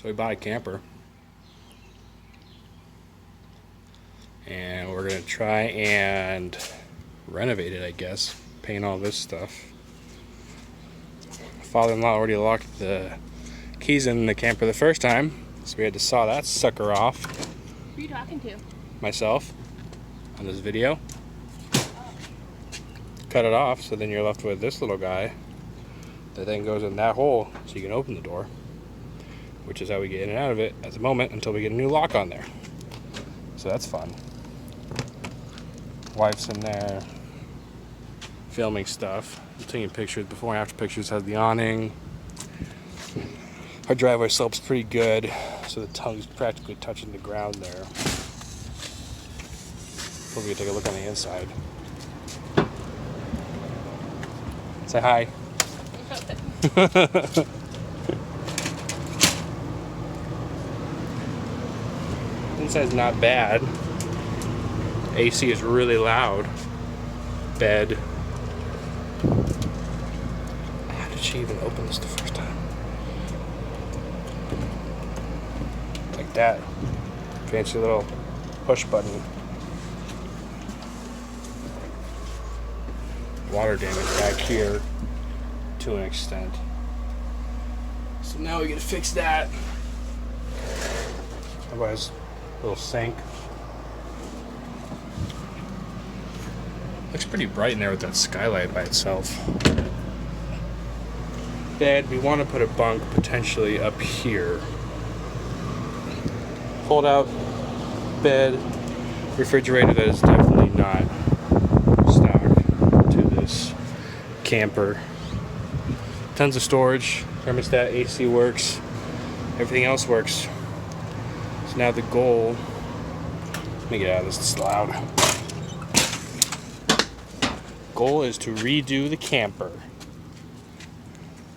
So we bought a camper, and we're gonna try and renovate it, I guess. Paint all this stuff. Father-in-law already locked the keys in the camper the first time, so we had to saw that sucker off. Who are you talking to? Myself, on this video. Cut it off, so then you're left with this little guy that then goes in that hole so you can open the door, which is how we get in and out of it at the moment until we get a new lock on there. So that's fun. Wife's in there filming stuff. I'm taking pictures, before and after pictures. Has the awning. Our driveway slope's pretty good, so the tongue's practically touching the ground there. Hope we can take a look on the inside. Say hi. Inside's not bad. AC is really loud. Bed. How did she even open this the first time? Like that. Fancy little push button. Water damage back here to an extent. So now we gotta fix that. Otherwise, a little sink. Looks pretty bright in there with that skylight by itself. Bed, we want to put a bunk potentially up here. Fold out bed, refrigerator that is definitely not stock to this camper. Tons of storage, thermostat, AC works, everything else works. So now the goal, let me get out of this, it's loud. Goal is to redo the camper.